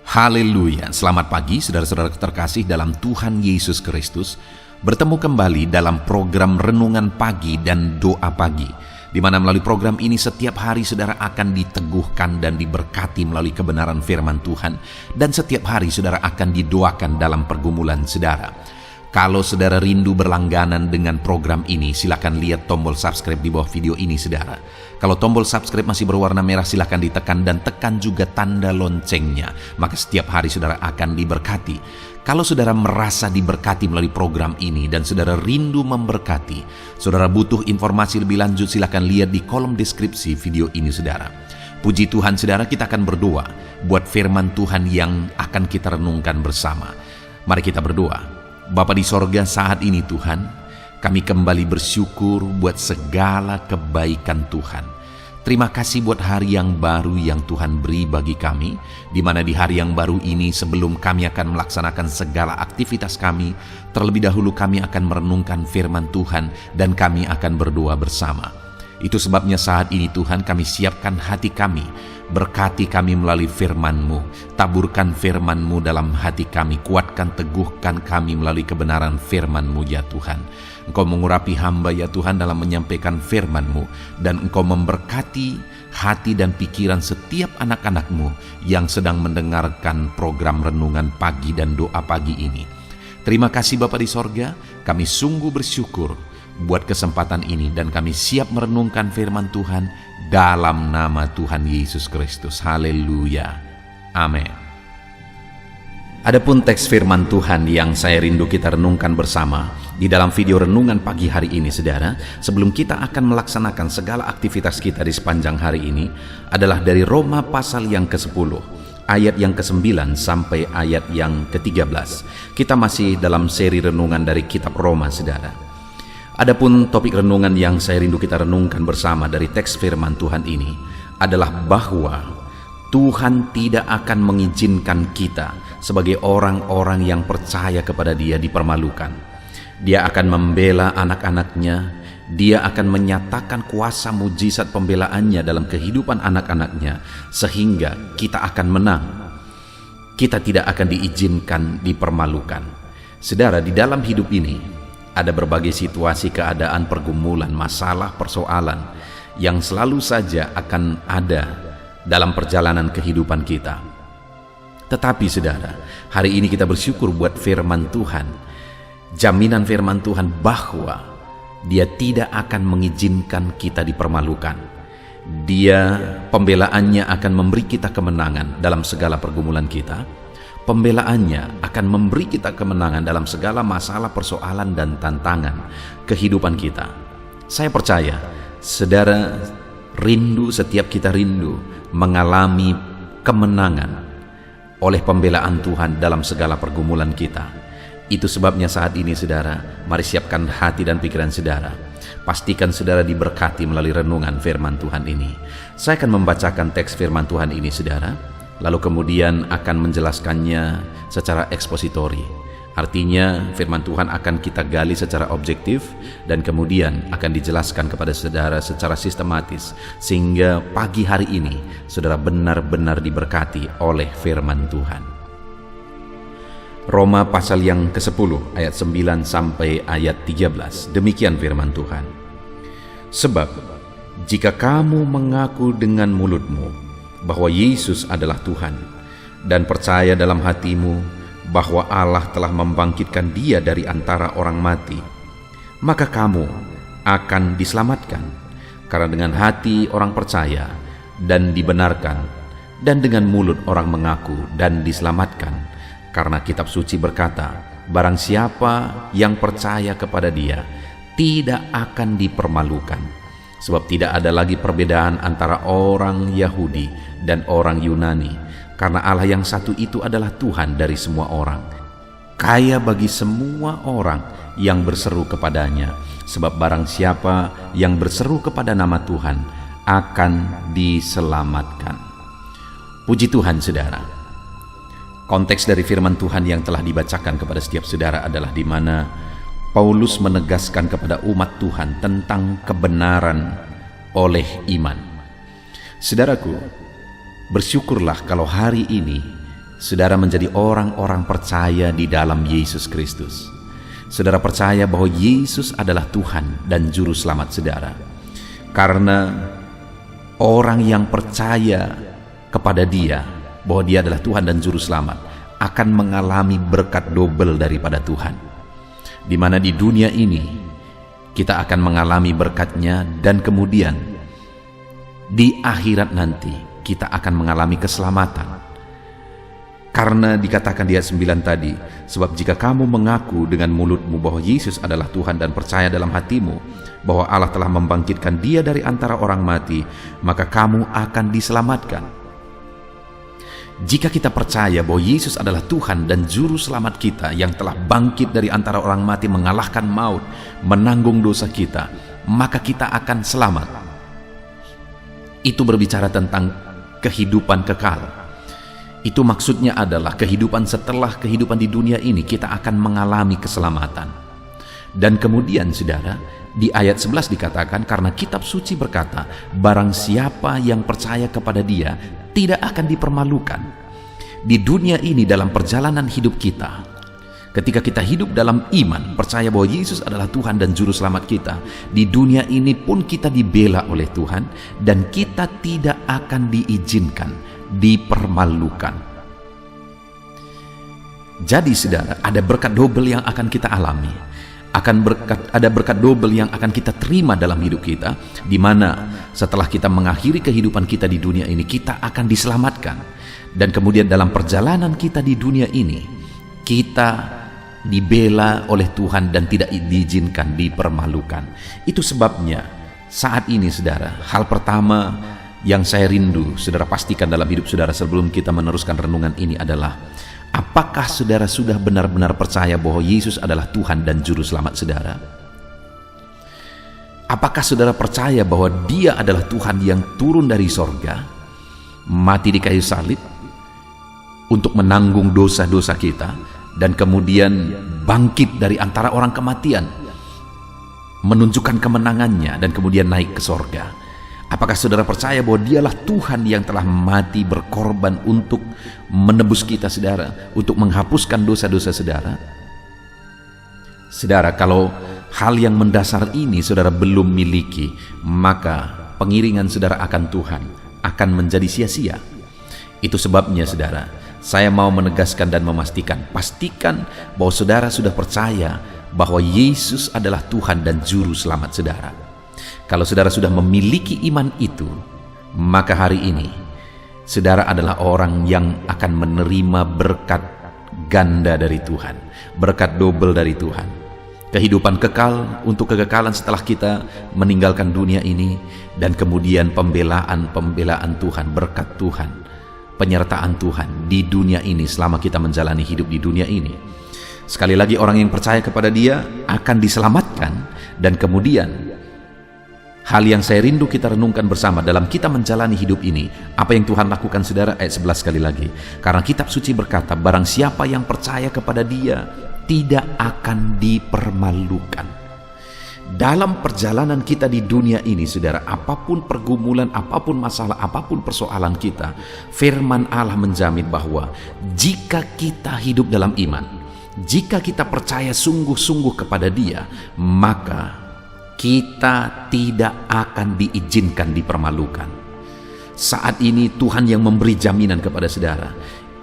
Haleluya, selamat pagi saudara-saudara terkasih dalam Tuhan Yesus Kristus. Bertemu kembali dalam program Renungan Pagi dan Doa Pagi, di mana melalui program ini setiap hari saudara akan diteguhkan dan diberkati melalui kebenaran firman Tuhan, dan setiap hari saudara akan didoakan dalam pergumulan saudara. Kalau saudara rindu berlangganan dengan program ini, silakan lihat tombol subscribe di bawah video ini saudara. Kalau tombol subscribe masih berwarna merah, silakan ditekan dan tekan juga tanda loncengnya. Maka setiap hari saudara akan diberkati. Kalau saudara merasa diberkati melalui program ini dan saudara rindu memberkati, saudara butuh informasi lebih lanjut, silakan lihat di kolom deskripsi video ini saudara. Puji Tuhan saudara, kita akan berdoa buat firman Tuhan yang akan kita renungkan bersama. Mari kita berdoa. Bapa di sorga, saat ini Tuhan, kami kembali bersyukur buat segala kebaikan Tuhan. Terima kasih buat hari yang baru yang Tuhan beri bagi kami, di mana di hari yang baru ini sebelum kami akan melaksanakan segala aktivitas kami, terlebih dahulu kami akan merenungkan firman Tuhan dan kami akan berdoa bersama. Itu sebabnya saat ini Tuhan, kami siapkan hati kami, berkati kami melalui firman-Mu, taburkan firman-Mu dalam hati kami, kuatkan, teguhkan kami melalui kebenaran firman-Mu ya Tuhan. Engkau mengurapi hamba ya Tuhan dalam menyampaikan firman-Mu, dan Engkau memberkati hati dan pikiran setiap anak-anak-Mu yang sedang mendengarkan program Renungan Pagi dan Doa Pagi ini. Terima kasih Bapa di sorga, kami sungguh bersyukur buat kesempatan ini, dan kami siap merenungkan firman Tuhan dalam nama Tuhan Yesus Kristus. Haleluya. Amin. Adapun teks firman Tuhan yang saya rindu kita renungkan bersama di dalam video renungan pagi hari ini saudara, sebelum kita akan melaksanakan segala aktivitas kita di sepanjang hari ini, adalah dari Roma pasal yang ke-10 ayat yang ke-9 sampai ayat yang ke-13. Kita masih dalam seri renungan dari kitab Roma saudara. Adapun topik renungan yang saya rindu kita renungkan bersama dari teks firman Tuhan ini adalah bahwa Tuhan tidak akan mengizinkan kita sebagai orang-orang yang percaya kepada Dia dipermalukan. Dia akan membela anak-anaknya, Dia akan menyatakan kuasa mujizat pembelaannya dalam kehidupan anak-anaknya, sehingga kita akan menang. Kita tidak akan diizinkan dipermalukan. Saudara, di dalam hidup ini ada berbagai situasi, keadaan, pergumulan, masalah, persoalan yang selalu saja akan ada dalam perjalanan kehidupan kita. Tetapi saudara, hari ini kita bersyukur buat firman Tuhan, jaminan firman Tuhan bahwa Dia tidak akan mengizinkan kita dipermalukan. Dia, pembelaannya akan memberi kita kemenangan dalam segala pergumulan kita. Pembelaannya akan memberi kita kemenangan dalam segala masalah, persoalan, dan tantangan kehidupan kita. Saya percaya, saudara rindu, setiap kita rindu mengalami kemenangan oleh pembelaan Tuhan dalam segala pergumulan kita. Itu sebabnya saat ini saudara, mari siapkan hati dan pikiran saudara. Pastikan saudara diberkati melalui renungan firman Tuhan ini. Saya akan membacakan teks firman Tuhan ini saudara, lalu kemudian akan menjelaskannya secara ekspositori. Artinya firman Tuhan akan kita gali secara objektif dan kemudian akan dijelaskan kepada saudara secara sistematis, sehingga pagi hari ini saudara benar-benar diberkati oleh firman Tuhan. Roma pasal yang ke-10 ayat 9 sampai ayat 13. Demikian firman Tuhan. Sebab jika kamu mengaku dengan mulutmu bahwa Yesus adalah Tuhan, dan percaya dalam hatimu bahwa Allah telah membangkitkan Dia dari antara orang mati, maka kamu akan diselamatkan. Karena dengan hati orang percaya dan dibenarkan, dan dengan mulut orang mengaku dan diselamatkan. Karena kitab suci berkata, barang siapa yang percaya kepada Dia tidak akan dipermalukan. Sebab tidak ada lagi perbedaan antara orang Yahudi dan orang Yunani, karena Allah yang satu itu adalah Tuhan dari semua orang, kaya bagi semua orang yang berseru kepadanya. Sebab barang siapa yang berseru kepada nama Tuhan akan diselamatkan. Puji Tuhan saudara. Konteks dari firman Tuhan yang telah dibacakan kepada setiap saudara adalah di mana Paulus menegaskan kepada umat Tuhan tentang kebenaran oleh iman. Saudaraku, bersyukurlah kalau hari ini saudara menjadi orang-orang percaya di dalam Yesus Kristus. Saudara percaya bahwa Yesus adalah Tuhan dan Juru Selamat saudara. Karena orang yang percaya kepada Dia, bahwa Dia adalah Tuhan dan Juru Selamat, akan mengalami berkat double daripada Tuhan. Di mana di dunia ini kita akan mengalami berkat-Nya, dan kemudian di akhirat nanti kita akan mengalami keselamatan. Karena dikatakan di ayat 9 tadi, sebab jika kamu mengaku dengan mulutmu bahwa Yesus adalah Tuhan dan percaya dalam hatimu bahwa Allah telah membangkitkan Dia dari antara orang mati, maka kamu akan diselamatkan. Jika kita percaya bahwa Yesus adalah Tuhan dan Juru Selamat kita yang telah bangkit dari antara orang mati, mengalahkan maut, menanggung dosa kita, maka kita akan selamat. Itu berbicara tentang kehidupan kekal. Itu maksudnya adalah kehidupan setelah kehidupan di dunia ini, kita akan mengalami keselamatan. Dan kemudian saudara, di ayat 11 dikatakan, karena kitab suci berkata, barang siapa yang percaya kepada Dia tidak akan dipermalukan. Di dunia ini, dalam perjalanan hidup kita, ketika kita hidup dalam iman, percaya bahwa Yesus adalah Tuhan dan Juru Selamat kita, di dunia ini pun kita dibela oleh Tuhan, dan kita tidak akan diizinkan dipermalukan. Jadi saudara, ada berkat double yang akan kita alami. Ada berkat double yang akan kita terima dalam hidup kita, di mana setelah kita mengakhiri kehidupan kita di dunia ini, kita akan diselamatkan. Dan kemudian dalam perjalanan kita di dunia ini, kita dibela oleh Tuhan dan tidak diizinkan dipermalukan. Itu sebabnya saat ini saudara, hal pertama yang saya rindu saudara pastikan dalam hidup saudara sebelum kita meneruskan renungan ini adalah, apakah saudara sudah benar-benar percaya bahwa Yesus adalah Tuhan dan Juru Selamat saudara? Apakah saudara percaya bahwa Dia adalah Tuhan yang turun dari sorga, mati di kayu salib untuk menanggung dosa-dosa kita, dan kemudian bangkit dari antara orang kematian, menunjukkan kemenangannya, dan kemudian naik ke sorga? Apakah saudara percaya bahwa Dialah Tuhan yang telah mati berkorban untuk menebus kita saudara, untuk menghapuskan dosa-dosa saudara? Saudara, kalau hal yang mendasar ini saudara belum miliki, maka pengiringan saudara akan Tuhan akan menjadi sia-sia. Itu sebabnya saudara, saya mau menegaskan dan memastikan, pastikan bahwa saudara sudah percaya bahwa Yesus adalah Tuhan dan Juru Selamat saudara. Kalau saudara sudah memiliki iman itu, maka hari ini saudara adalah orang yang akan menerima berkat ganda dari Tuhan, berkat double dari Tuhan. Kehidupan kekal untuk kekekalan setelah kita meninggalkan dunia ini, dan kemudian pembelaan Tuhan, berkat Tuhan, penyertaan Tuhan di dunia ini selama kita menjalani hidup di dunia ini. Sekali lagi, orang yang percaya kepada Dia akan diselamatkan. Dan kemudian hal yang saya rindu kita renungkan bersama dalam kita menjalani hidup ini, apa yang Tuhan lakukan saudara? Ayat 11 sekali lagi, karena kitab suci berkata, barang siapa yang percaya kepada Dia tidak akan dipermalukan. Dalam perjalanan kita di dunia ini saudara, apapun pergumulan, apapun masalah, apapun persoalan kita, firman Allah menjamin bahwa jika kita hidup dalam iman, jika kita percaya sungguh-sungguh kepada Dia, maka kita tidak akan diizinkan dipermalukan. Saat ini Tuhan yang memberi jaminan kepada saudara.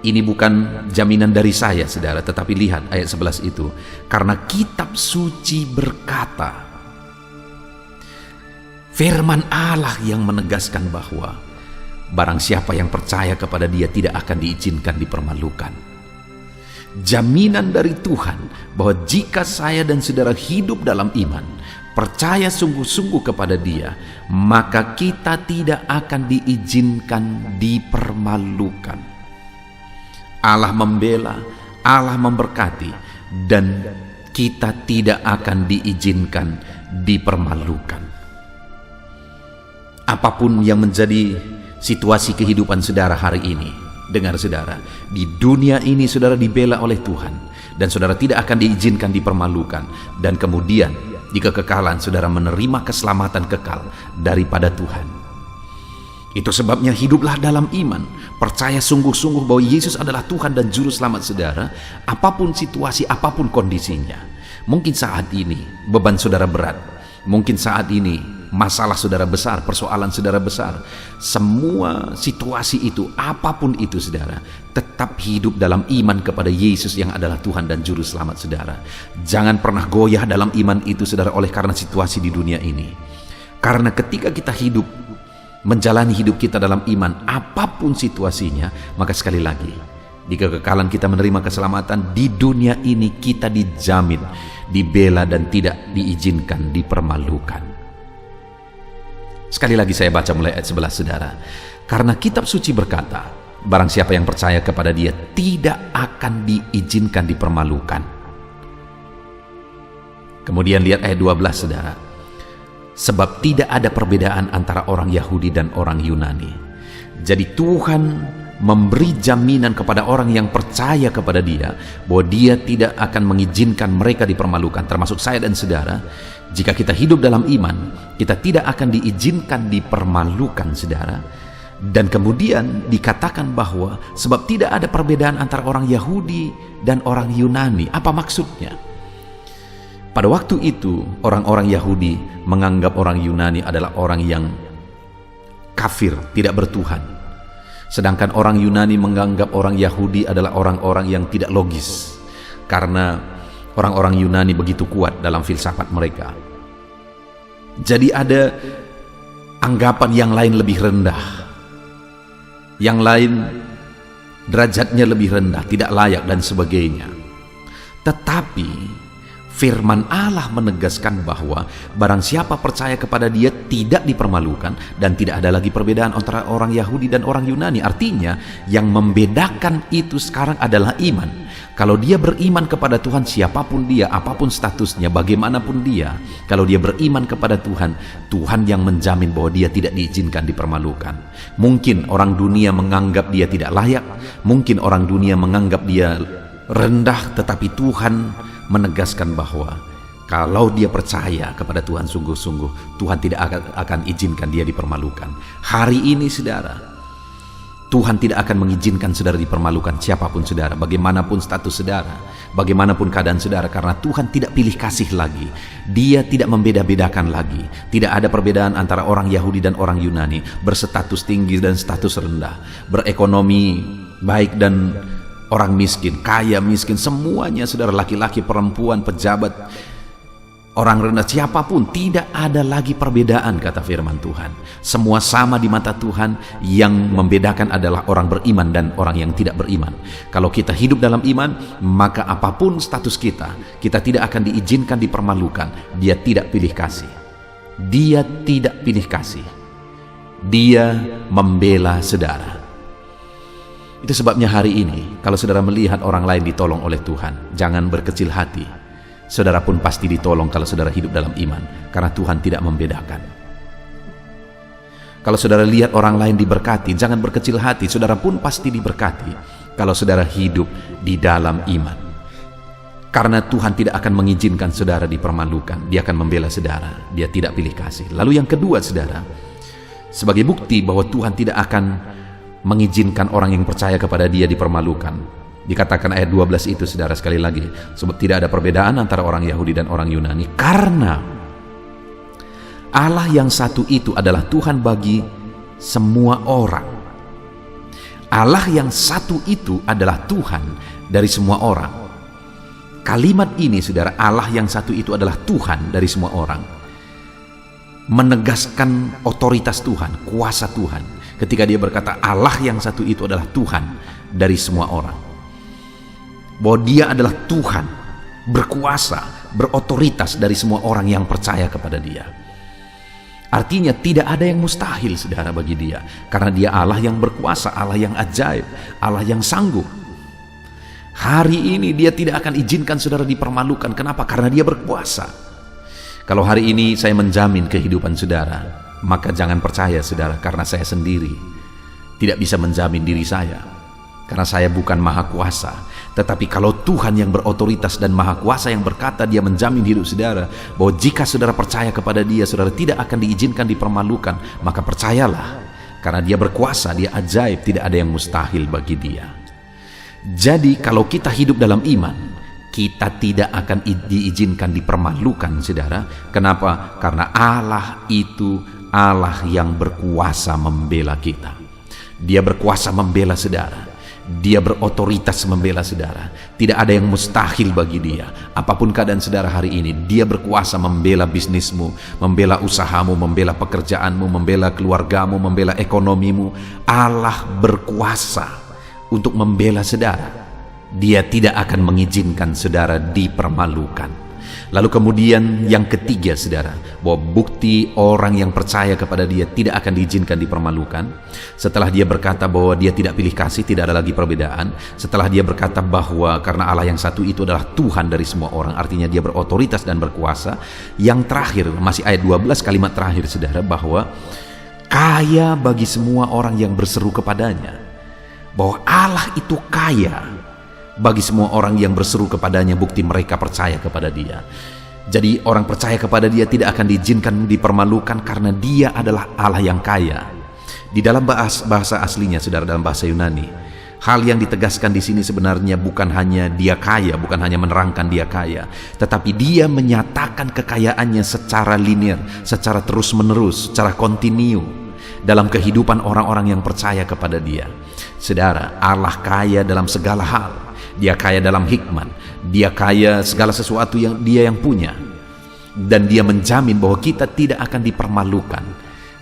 Ini bukan jaminan dari saya saudara, tetapi lihat ayat 11 itu, karena kitab suci berkata, firman Allah yang menegaskan bahwa barang siapa yang percaya kepada Dia tidak akan diizinkan dipermalukan. Jaminan dari Tuhan bahwa jika saya dan saudara hidup dalam iman, percaya sungguh-sungguh kepada Dia, maka kita tidak akan diizinkan dipermalukan. Allah membela, Allah memberkati, dan kita tidak akan diizinkan dipermalukan. Apapun yang menjadi situasi kehidupan saudara hari ini, dengar saudara, di dunia ini saudara dibela oleh Tuhan, dan saudara tidak akan diizinkan dipermalukan. Dan kemudian di kekekalan saudara menerima keselamatan kekal daripada Tuhan. Itu sebabnya hiduplah dalam iman, percaya sungguh-sungguh bahwa Yesus adalah Tuhan dan Juru Selamat saudara, apapun situasi, apapun kondisinya. Mungkin saat ini beban saudara berat, mungkin saat ini masalah saudara besar, persoalan saudara besar. Semua situasi itu, apapun itu saudara, tetap hidup dalam iman kepada Yesus yang adalah Tuhan dan Juru Selamat saudara. Jangan pernah goyah dalam iman itu saudara oleh karena situasi di dunia ini. Karena ketika kita hidup, menjalani hidup kita dalam iman, apapun situasinya, maka sekali lagi, di kekekalan kita menerima keselamatan, di dunia ini kita dijamin, dibela dan tidak diizinkan dipermalukan. Sekali lagi saya baca mulai ayat 11 saudara. Karena kitab suci berkata, barang siapa yang percaya kepada Dia tidak akan diizinkan dipermalukan. Kemudian lihat ayat 12 saudara. Sebab tidak ada perbedaan antara orang Yahudi dan orang Yunani. Jadi Tuhan memberi jaminan kepada orang yang percaya kepada Dia bahwa Dia tidak akan mengizinkan mereka dipermalukan, termasuk saya dan saudara. Jika kita hidup dalam iman, kita tidak akan diizinkan dipermalukan saudara. Dan kemudian dikatakan bahwa sebab tidak ada perbedaan antara orang Yahudi dan orang Yunani. Apa maksudnya? Pada waktu itu orang-orang Yahudi menganggap orang Yunani adalah orang yang kafir, tidak bertuhan. Sedangkan orang Yunani menganggap orang Yahudi adalah orang-orang yang tidak logis. Karena orang-orang Yunani begitu kuat dalam filsafat mereka. Jadi ada anggapan yang lain lebih rendah. Yang lain derajatnya lebih rendah, tidak layak dan sebagainya. Tetapi firman Allah menegaskan bahwa barang siapa percaya kepada Dia tidak dipermalukan dan tidak ada lagi perbedaan antara orang Yahudi dan orang Yunani. Artinya yang membedakan itu sekarang adalah iman. Kalau dia beriman kepada Tuhan, siapapun dia, apapun statusnya, bagaimanapun dia, kalau dia beriman kepada Tuhan, Tuhan yang menjamin bahwa dia tidak diizinkan dipermalukan. Mungkin orang dunia menganggap dia tidak layak, mungkin orang dunia menganggap dia rendah, tetapi Tuhan menegaskan bahwa kalau dia percaya kepada Tuhan sungguh-sungguh, Tuhan tidak akan izinkan dia dipermalukan. Hari ini saudara, Tuhan tidak akan mengizinkan saudara dipermalukan, siapapun saudara, bagaimanapun status saudara, bagaimanapun keadaan saudara, karena Tuhan tidak pilih kasih lagi. Dia tidak membeda-bedakan lagi. Tidak ada perbedaan antara orang Yahudi dan orang Yunani, berstatus tinggi dan status rendah, berekonomi baik dan orang miskin, kaya miskin, semuanya saudara, laki-laki, perempuan, pejabat, orang rendah, siapapun, tidak ada lagi perbedaan kata firman Tuhan. Semua sama di mata Tuhan. Yang membedakan adalah orang beriman dan orang yang tidak beriman. Kalau kita hidup dalam iman, maka apapun status kita, kita tidak akan diizinkan dipermalukan. Dia tidak pilih kasih. Dia tidak pilih kasih. Dia membela saudara. Itu sebabnya hari ini, kalau saudara melihat orang lain ditolong oleh Tuhan, jangan berkecil hati. Saudara pun pasti ditolong kalau saudara hidup dalam iman, karena Tuhan tidak membedakan. Kalau saudara lihat orang lain diberkati, jangan berkecil hati. Saudara pun pasti diberkati kalau saudara hidup di dalam iman. Karena Tuhan tidak akan mengizinkan saudara dipermalukan. Dia akan membela saudara. Dia tidak pilih kasih. Lalu yang kedua saudara, sebagai bukti bahwa Tuhan tidak akan mengizinkan orang yang percaya kepada Dia dipermalukan, dikatakan ayat 12 itu saudara, sekali lagi, sebab tidak ada perbedaan antara orang Yahudi dan orang Yunani, karena Allah yang satu itu adalah Tuhan bagi semua orang. Allah yang satu itu adalah Tuhan dari semua orang. Kalimat ini saudara, Allah yang satu itu adalah Tuhan dari semua orang, menegaskan otoritas Tuhan, kuasa Tuhan. Ketika dia berkata Allah yang satu itu adalah Tuhan dari semua orang, bahwa Dia adalah Tuhan, berkuasa, berotoritas dari semua orang yang percaya kepada Dia. Artinya tidak ada yang mustahil saudara bagi Dia, karena Dia Allah yang berkuasa, Allah yang ajaib, Allah yang sanggup. Hari ini Dia tidak akan izinkan saudara dipermalukan. Kenapa? Karena Dia berkuasa. Kalau hari ini saya menjamin kehidupan saudara, maka jangan percaya saudara, karena saya sendiri tidak bisa menjamin diri saya, karena saya bukan maha kuasa. Tetapi kalau Tuhan yang berotoritas dan maha kuasa yang berkata, Dia menjamin hidup saudara, bahwa jika saudara percaya kepada Dia, saudara tidak akan diizinkan dipermalukan, maka percayalah, Karena dia berkuasa, dia ajaib, tidak ada yang mustahil bagi dia. Jadi kalau kita hidup dalam iman, kita tidak akan diizinkan dipermalukan, saudara. Kenapa? Karena Allah itu Allah yang berkuasa membela kita. Dia berkuasa membela saudara. Dia berotoritas membela saudara. Tidak ada yang mustahil bagi dia. Apapun keadaan saudara hari ini, dia berkuasa membela bisnismu, membela usahamu, membela pekerjaanmu, membela keluargamu, membela ekonomimu. Allah berkuasa untuk membela saudara. Dia tidak akan mengizinkan saudara dipermalukan. Lalu kemudian yang ketiga, saudara, bahwa bukti orang yang percaya kepada dia tidak akan diizinkan dipermalukan. Setelah dia berkata bahwa dia tidak pilih kasih, tidak ada lagi perbedaan. Setelah dia berkata bahwa karena Allah yang satu itu adalah Tuhan dari semua orang, artinya dia berotoritas dan berkuasa. Yang terakhir, masih ayat 12 kalimat terakhir, saudara, bahwa kaya bagi semua orang yang berseru kepadanya. Bahwa Allah itu kaya bagi semua orang yang berseru kepadanya, bukti mereka percaya kepada dia. Jadi orang percaya kepada dia tidak akan diizinkan dipermalukan karena dia adalah Allah yang kaya. Di dalam bahasa aslinya, saudara, dalam bahasa Yunani, hal yang ditegaskan di sini sebenarnya bukan hanya dia kaya, bukan hanya menerangkan dia kaya, tetapi dia menyatakan kekayaannya secara linear, secara terus-menerus, secara kontinu dalam kehidupan orang-orang yang percaya kepada dia. Saudara, Allah kaya dalam segala hal. Dia kaya dalam hikmat, dia kaya segala sesuatu yang dia yang punya. Dan dia menjamin bahwa kita tidak akan dipermalukan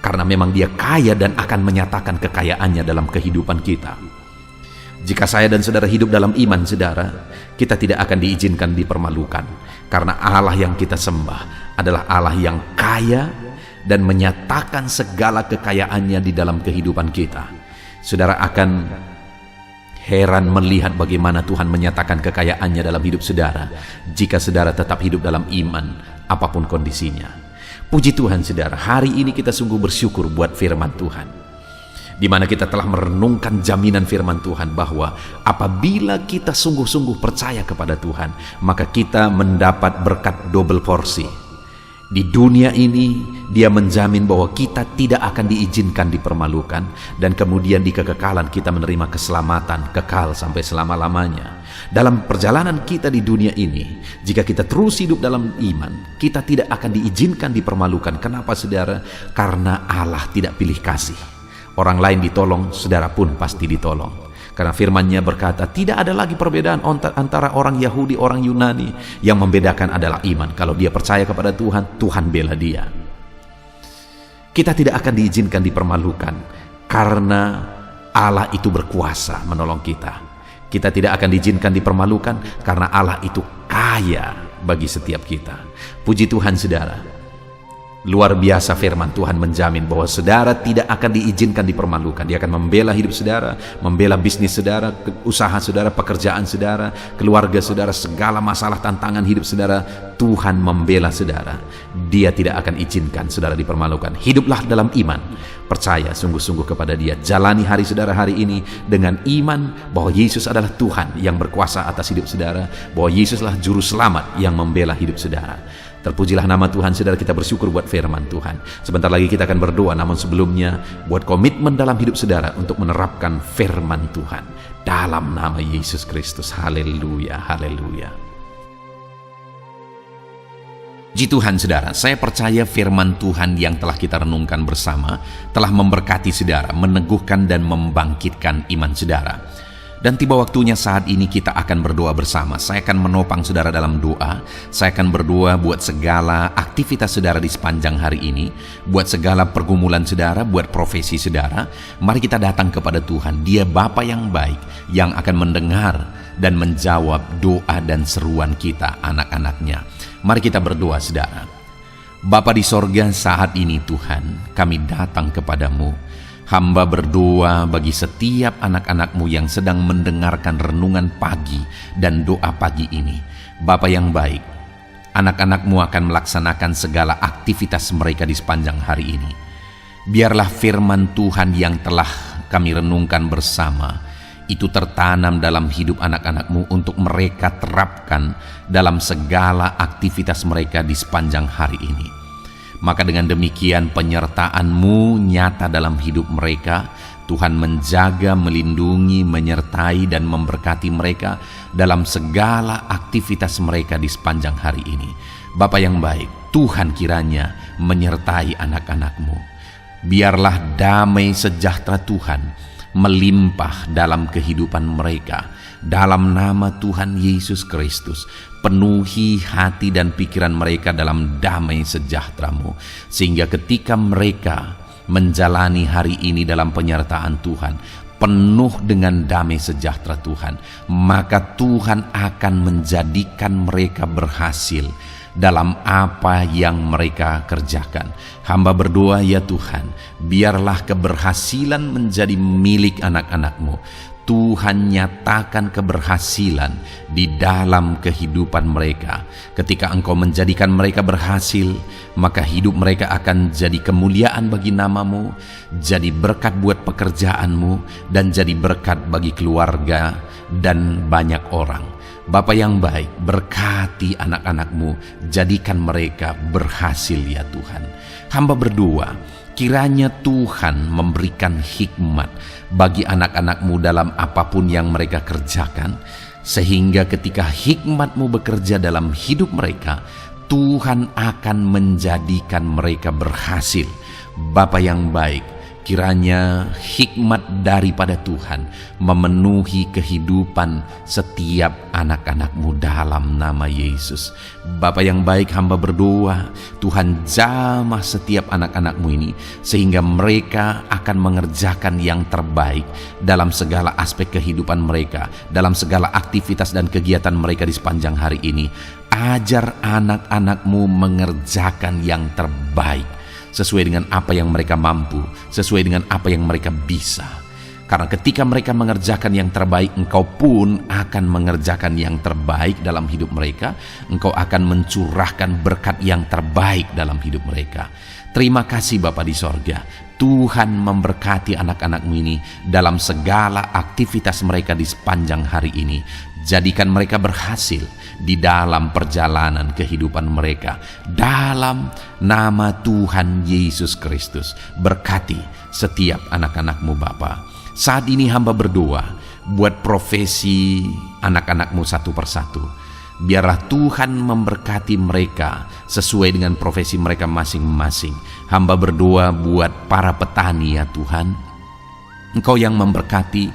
karena memang dia kaya dan akan menyatakan kekayaannya dalam kehidupan kita. Jika saya dan saudara hidup dalam iman, saudara, kita tidak akan diizinkan dipermalukan karena Allah yang kita sembah adalah Allah yang kaya dan menyatakan segala kekayaannya di dalam kehidupan kita. Saudara akan heran melihat bagaimana Tuhan menyatakan kekayaannya dalam hidup saudara jika saudara tetap hidup dalam iman apapun kondisinya. Puji Tuhan, saudara, hari ini kita sungguh bersyukur buat firman Tuhan, di mana kita telah merenungkan jaminan firman Tuhan bahwa apabila kita sungguh-sungguh percaya kepada Tuhan, maka kita mendapat berkat double porsi. Di dunia ini dia menjamin bahwa kita tidak akan diizinkan dipermalukan, dan kemudian di kekekalan kita menerima keselamatan kekal sampai selama-lamanya. Dalam perjalanan kita di dunia ini, jika kita terus hidup dalam iman, kita tidak akan diizinkan dipermalukan. Kenapa, saudara? Karena Allah tidak pilih kasih. Orang lain ditolong, saudara pun pasti ditolong. Karena firman-Nya berkata, tidak ada lagi perbedaan antara orang Yahudi, orang Yunani. Yang membedakan adalah iman. Kalau dia percaya kepada Tuhan, Tuhan bela dia. Kita tidak akan diizinkan dipermalukan karena Allah itu berkuasa menolong kita. Kita tidak akan diizinkan dipermalukan karena Allah itu kaya bagi setiap kita. Puji Tuhan, saudara. Luar biasa firman Tuhan menjamin bahwa saudara tidak akan diizinkan dipermalukan. Dia akan membela hidup saudara, membela bisnis saudara, usaha saudara, pekerjaan saudara, keluarga saudara, segala masalah tantangan hidup saudara. Tuhan membela saudara. Dia tidak akan izinkan saudara dipermalukan. Hiduplah dalam iman, percaya sungguh-sungguh kepada Dia. Jalani hari saudara hari ini dengan iman bahwa Yesus adalah Tuhan yang berkuasa atas hidup saudara, bahwa Yesuslah juru selamat yang membela hidup saudara. Terpujilah nama Tuhan, saudara. Kita bersyukur buat firman Tuhan. Sebentar lagi kita akan berdoa, namun sebelumnya buat komitmen dalam hidup saudara untuk menerapkan firman Tuhan dalam nama Yesus Kristus. Haleluya, haleluya. Puji Tuhan, saudara. Saya percaya firman Tuhan yang telah kita renungkan bersama telah memberkati saudara, meneguhkan dan membangkitkan iman saudara. Dan tiba waktunya saat ini kita akan berdoa bersama. Saya akan menopang saudara dalam doa. Saya akan berdoa buat segala aktivitas saudara di sepanjang hari ini, buat segala pergumulan saudara, buat profesi saudara. Mari kita datang kepada Tuhan. Dia Bapa yang baik, yang akan mendengar dan menjawab doa dan seruan kita, anak-anaknya. Mari kita berdoa, saudara. Bapa di sorga, saat ini Tuhan, kami datang kepadamu. Hamba berdoa bagi setiap anak-anak-Mu yang sedang mendengarkan renungan pagi dan doa pagi ini. Bapa yang baik, anak-anak-Mu akan melaksanakan segala aktivitas mereka di sepanjang hari ini. Biarlah firman Tuhan yang telah kami renungkan bersama itu tertanam dalam hidup anak-anak-Mu untuk mereka terapkan dalam segala aktivitas mereka di sepanjang hari ini. Maka dengan demikian penyertaan-Mu nyata dalam hidup mereka. Tuhan menjaga, melindungi, menyertai dan memberkati mereka dalam segala aktivitas mereka di sepanjang hari ini. Bapa yang baik, Tuhan kiranya menyertai anak-anak-Mu. Biarlah damai sejahtera Tuhan melimpah dalam kehidupan mereka. Dalam nama Tuhan Yesus Kristus, penuhi hati dan pikiran mereka dalam damai sejahtera-Mu, sehingga ketika mereka menjalani hari ini dalam penyertaan Tuhan, penuh dengan damai sejahtera Tuhan, maka Tuhan akan menjadikan mereka berhasil dalam apa yang mereka kerjakan. Hamba berdoa, ya Tuhan, biarlah keberhasilan menjadi milik anak-anak-Mu. Tuhan nyatakan keberhasilan di dalam kehidupan mereka. Ketika Engkau menjadikan mereka berhasil, maka hidup mereka akan jadi kemuliaan bagi nama-Mu, jadi berkat buat pekerjaan-Mu, dan jadi berkat bagi keluarga dan banyak orang. Bapa yang baik, berkati anak-anak-Mu, jadikan mereka berhasil ya Tuhan. Hamba berdoa, kiranya Tuhan memberikan hikmat bagi anak-anak-Mu dalam apapun yang mereka kerjakan, sehingga ketika hikmat-Mu bekerja dalam hidup mereka, Tuhan akan menjadikan mereka berhasil. Bapa yang baik, kiranya hikmat daripada Tuhan memenuhi kehidupan setiap anak-anak-Mu dalam nama Yesus. Bapa yang baik, hamba berdoa, Tuhan jamah setiap anak-anak-Mu ini, sehingga mereka akan mengerjakan yang terbaik dalam segala aspek kehidupan mereka, dalam segala aktivitas dan kegiatan mereka di sepanjang hari ini. Ajar anak-anak-Mu mengerjakan yang terbaik, sesuai dengan apa yang mereka mampu, sesuai dengan apa yang mereka bisa. Karena ketika mereka mengerjakan yang terbaik, Engkau pun akan mengerjakan yang terbaik dalam hidup mereka. Engkau akan mencurahkan berkat yang terbaik dalam hidup mereka. Terima kasih Bapa di sorga. Tuhan memberkati anak-anak-Mu ini dalam segala aktivitas mereka di sepanjang hari ini. Jadikan mereka berhasil di dalam perjalanan kehidupan mereka. Dalam nama Tuhan Yesus Kristus, berkati setiap anak-anak-Mu Bapa. Saat ini hamba berdoa buat profesi anak-anak-Mu satu persatu. Biarlah Tuhan memberkati mereka sesuai dengan profesi mereka masing-masing. Hamba berdoa buat para petani ya Tuhan. Engkau yang memberkati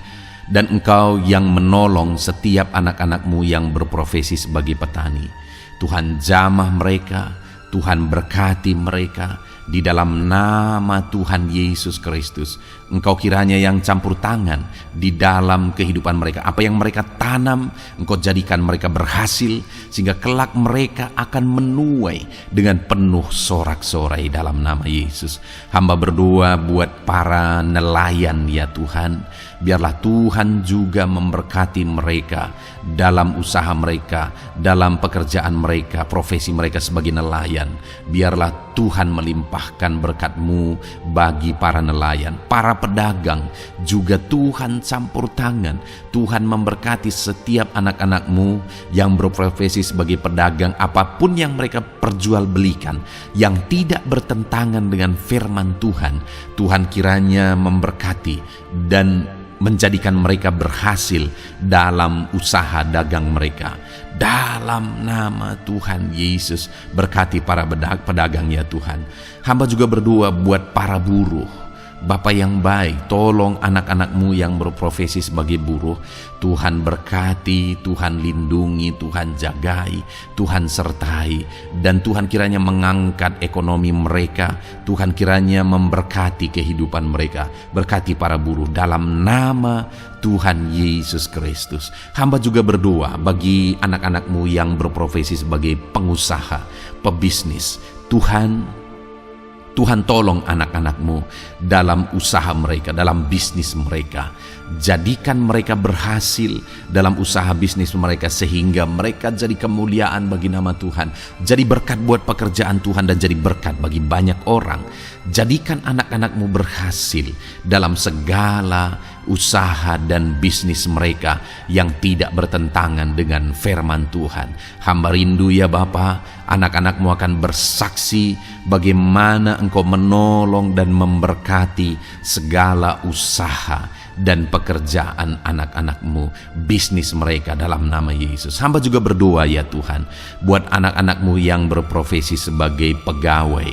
dan Engkau yang menolong setiap anak-anak-Mu yang berprofesi sebagai petani. Tuhan jamah mereka, Tuhan berkati mereka di dalam nama Tuhan Yesus Kristus. Engkau kiranya yang campur tangan di dalam kehidupan mereka. Apa yang mereka tanam, Engkau jadikan mereka berhasil, sehingga kelak mereka akan menuai dengan penuh sorak-sorai dalam nama Yesus. Hamba berdoa buat para nelayan ya Tuhan. Biarlah Tuhan juga memberkati mereka dalam usaha mereka, dalam pekerjaan mereka, profesi mereka sebagai nelayan. Biarlah Tuhan melimpahkan berkat-Mu bagi para nelayan, para pedagang juga Tuhan campur tangan. Tuhan memberkati setiap anak-anak-Mu yang berprofesi sebagai pedagang, apapun yang mereka perjualbelikan yang tidak bertentangan dengan firman Tuhan. Tuhan kiranya memberkati dan menjadikan mereka berhasil dalam usaha dagang mereka. Dalam nama Tuhan Yesus, berkati para pedagang ya Tuhan. Hamba juga berdoa buat para buruh. Bapa yang baik, tolong anak-anak-Mu yang berprofesi sebagai buruh. Tuhan berkati, Tuhan lindungi, Tuhan jagai, Tuhan sertai. Dan Tuhan kiranya mengangkat ekonomi mereka. Tuhan kiranya memberkati kehidupan mereka. Berkati para buruh dalam nama Tuhan Yesus Kristus. Hamba juga berdoa bagi anak-anak-Mu yang berprofesi sebagai pengusaha, pebisnis. Tuhan tolong anak-anak-Mu dalam usaha mereka, dalam bisnis mereka. Jadikan mereka berhasil dalam usaha bisnis mereka, sehingga mereka jadi kemuliaan bagi nama Tuhan, jadi berkat buat pekerjaan Tuhan, dan jadi berkat bagi banyak orang. Jadikan anak-anakmu berhasil dalam segala usaha dan bisnis mereka yang tidak bertentangan dengan firman Tuhan. Hamba rindu ya Bapa, anak-anakmu akan bersaksi bagaimana Engkau menolong dan memberkati segala usaha dan pekerjaan anak-anakmu, bisnis mereka, dalam nama Yesus. Hamba juga berdoa ya Tuhan, buat anak-anakmu yang berprofesi sebagai pegawai,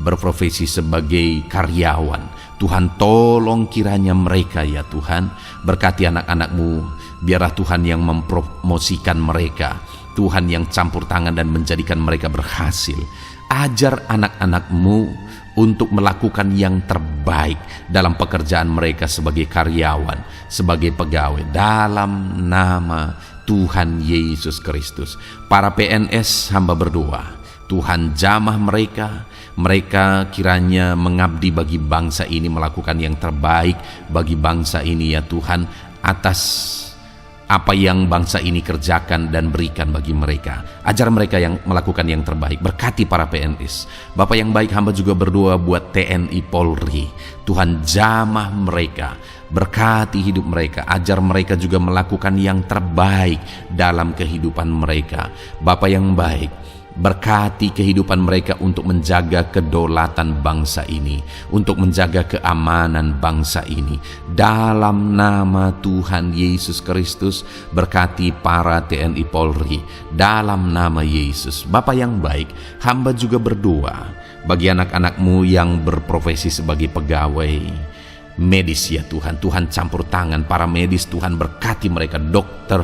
berprofesi sebagai karyawan. Tuhan tolong kiranya mereka ya Tuhan, berkati anak-anakmu, biarlah Tuhan yang mempromosikan mereka, Tuhan yang campur tangan dan menjadikan mereka berhasil. Ajar anak-anakmu untuk melakukan yang terbaik dalam pekerjaan mereka sebagai karyawan, sebagai pegawai, dalam nama Tuhan Yesus Kristus. Para PNS, hamba berdoa, Tuhan jamah mereka, mereka kiranya mengabdi bagi bangsa ini, melakukan yang terbaik bagi bangsa ini ya Tuhan, atas apa yang bangsa ini kerjakan dan berikan bagi mereka. Ajar mereka yang melakukan yang terbaik. Berkati para PNS. Bapak yang baik, hamba juga berdoa buat TNI Polri. Tuhan jamah mereka, berkati hidup mereka, ajar mereka juga melakukan yang terbaik dalam kehidupan mereka. Bapak yang baik, berkati kehidupan mereka untuk menjaga kedaulatan bangsa ini, untuk menjaga keamanan bangsa ini. Dalam nama Tuhan Yesus Kristus, berkati para TNI Polri, dalam nama Yesus. Bapa yang baik, hamba juga berdoa bagi anak-anakmu yang berprofesi sebagai pegawai medis ya Tuhan. Tuhan campur tangan para medis, Tuhan berkati mereka, dokter,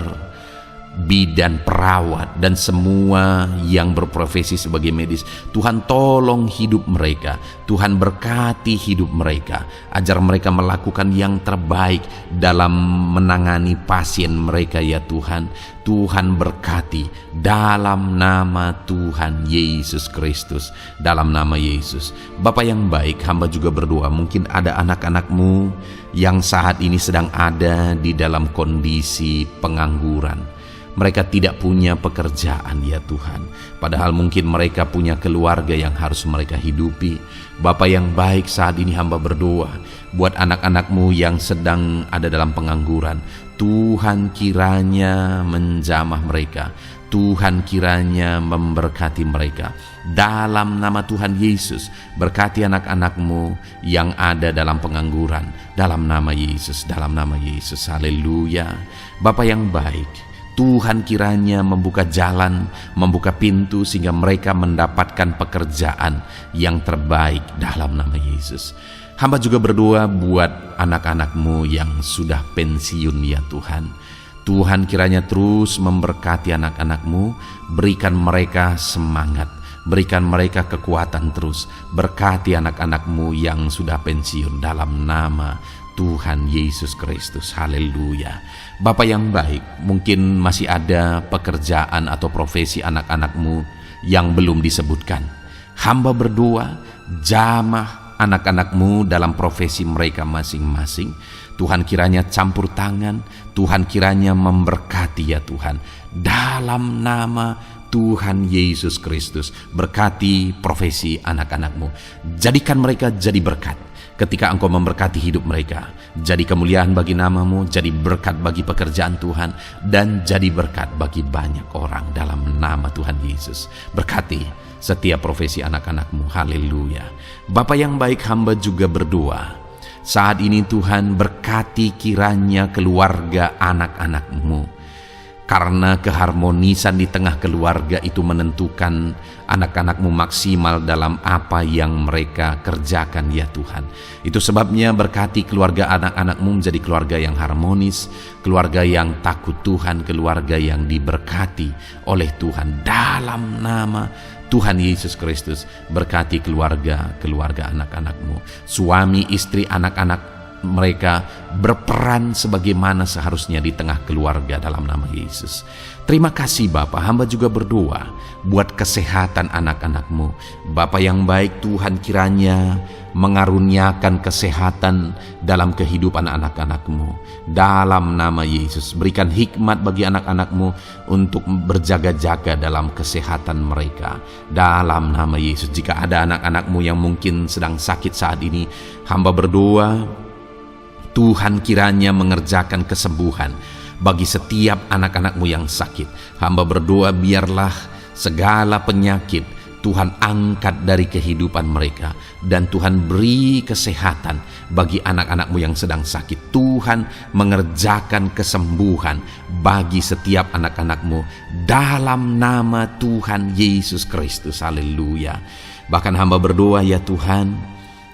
bidan, perawat, dan semua yang berprofesi sebagai medis. Tuhan tolong hidup mereka, Tuhan berkati hidup mereka, ajar mereka melakukan yang terbaik dalam menangani pasien mereka ya Tuhan. Tuhan berkati dalam nama Tuhan Yesus Kristus, dalam nama Yesus. Bapa yang baik, hamba juga berdoa, mungkin ada anak-anakmu yang saat ini sedang ada di dalam kondisi pengangguran. Mereka tidak punya pekerjaan ya Tuhan, padahal mungkin mereka punya keluarga yang harus mereka hidupi. Bapa yang baik, saat ini hamba berdoa buat anak-anakmu yang sedang ada dalam pengangguran. Tuhan kiranya menjamah mereka, Tuhan kiranya memberkati mereka. Dalam nama Tuhan Yesus, berkati anak-anakmu yang ada dalam pengangguran, dalam nama Yesus, dalam nama Yesus. Haleluya. Bapa yang baik, Tuhan kiranya membuka jalan, membuka pintu sehingga mereka mendapatkan pekerjaan yang terbaik dalam nama Yesus. Hamba juga berdoa buat anak-anakmu yang sudah pensiun ya Tuhan. Tuhan kiranya terus memberkati anak-anakmu, berikan mereka semangat, berikan mereka kekuatan terus. Berkati anak-anakmu yang sudah pensiun dalam nama Tuhan Yesus Kristus. Haleluya. Bapa yang baik, mungkin masih ada pekerjaan atau profesi anak-anakmu yang belum disebutkan. Hamba berdoa, jamah anak-anakmu dalam profesi mereka masing-masing. Tuhan kiranya campur tangan, Tuhan kiranya memberkati ya Tuhan. Dalam nama Tuhan Yesus Kristus, berkati profesi anak-anakmu. Jadikan mereka jadi berkat. Ketika Engkau memberkati hidup mereka, jadi kemuliaan bagi namamu, jadi berkat bagi pekerjaan Tuhan, dan jadi berkat bagi banyak orang dalam nama Tuhan Yesus. Berkati setiap profesi anak-anakmu. Haleluya. Bapa yang baik, hamba juga berdoa, saat ini Tuhan berkati kiranya keluarga anak-anakmu. Karena keharmonisan di tengah keluarga itu menentukan anak-anakmu maksimal dalam apa yang mereka kerjakan ya Tuhan. Itu sebabnya berkati keluarga anak-anakmu menjadi keluarga yang harmonis, keluarga yang takut Tuhan, keluarga yang diberkati oleh Tuhan. Dalam nama Tuhan Yesus Kristus, berkati keluarga anak-anakmu, suami, istri, anak-anak mereka berperan sebagaimana seharusnya di tengah keluarga dalam nama Yesus. Terima kasih Bapa, hamba juga berdoa buat kesehatan anak-anak-Mu. Bapa yang baik, Tuhan kiranya mengaruniakan kesehatan dalam kehidupan anak-anak-Mu. Dalam nama Yesus, berikan hikmat bagi anak-anak-Mu untuk berjaga-jaga dalam kesehatan mereka. Dalam nama Yesus, jika ada anak-anak-Mu yang mungkin sedang sakit saat ini, hamba berdoa Tuhan kiranya mengerjakan kesembuhan bagi setiap anak-anak-Mu yang sakit. Hamba berdoa biarlah segala penyakit Tuhan angkat dari kehidupan mereka, dan Tuhan beri kesehatan bagi anak-anak-Mu yang sedang sakit. Tuhan mengerjakan kesembuhan bagi setiap anak-anak-Mu dalam nama Tuhan Yesus Kristus. Haleluya. Bahkan hamba berdoa ya Tuhan,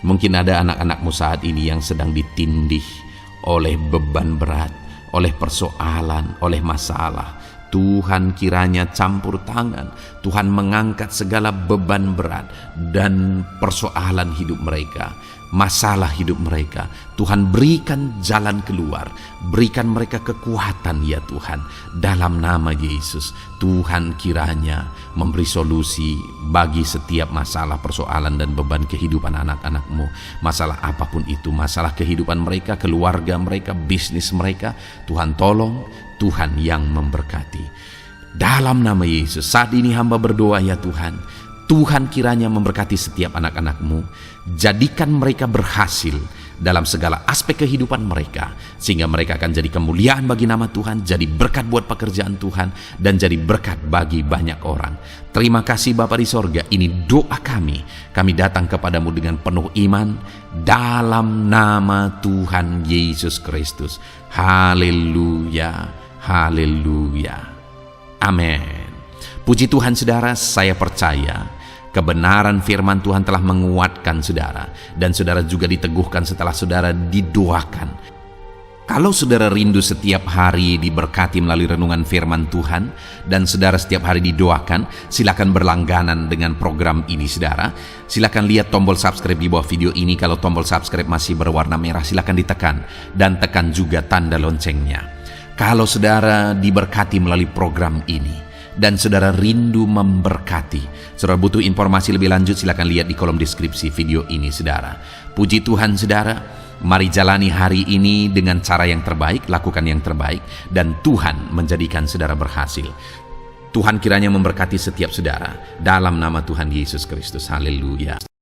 mungkin ada anak-anak-Mu saat ini yang sedang ditindih oleh beban berat, oleh persoalan, oleh masalah. Tuhan kiranya campur tangan, Tuhan mengangkat segala beban berat dan persoalan hidup mereka, masalah hidup mereka. Tuhan berikan jalan keluar, berikan mereka kekuatan ya Tuhan. Dalam nama Yesus, Tuhan kiranya memberi solusi bagi setiap masalah, persoalan dan beban kehidupan anak-anak-Mu. Masalah apapun itu, masalah kehidupan mereka, keluarga mereka, bisnis mereka, Tuhan tolong, Tuhan yang memberkati. Dalam nama Yesus, saat ini hamba berdoa ya Tuhan, Tuhan kiranya memberkati setiap anak-anak-Mu, jadikan mereka berhasil dalam segala aspek kehidupan mereka, sehingga mereka akan jadi kemuliaan bagi nama Tuhan, jadi berkat buat pekerjaan Tuhan, dan jadi berkat bagi banyak orang. Terima kasih Bapa di sorga, ini doa kami datang kepadamu dengan penuh iman, dalam nama Tuhan Yesus Kristus. Haleluya. Haleluya. Amin. Puji Tuhan saudara, saya percaya kebenaran firman Tuhan telah menguatkan saudara, dan saudara juga diteguhkan setelah saudara didoakan. Kalau saudara rindu setiap hari diberkati melalui renungan firman Tuhan, dan saudara setiap hari didoakan, silakan berlangganan dengan program ini saudara. Silakan lihat tombol subscribe di bawah video ini. Kalau tombol subscribe masih berwarna merah, silakan ditekan, dan tekan juga tanda loncengnya. Kalau saudara diberkati melalui program ini dan saudara rindu memberkati, saudara butuh informasi lebih lanjut, silakan lihat di kolom deskripsi video ini saudara. Puji Tuhan saudara, mari jalani hari ini dengan cara yang terbaik, lakukan yang terbaik, dan Tuhan menjadikan saudara berhasil. Tuhan kiranya memberkati setiap saudara dalam nama Tuhan Yesus Kristus. Haleluya.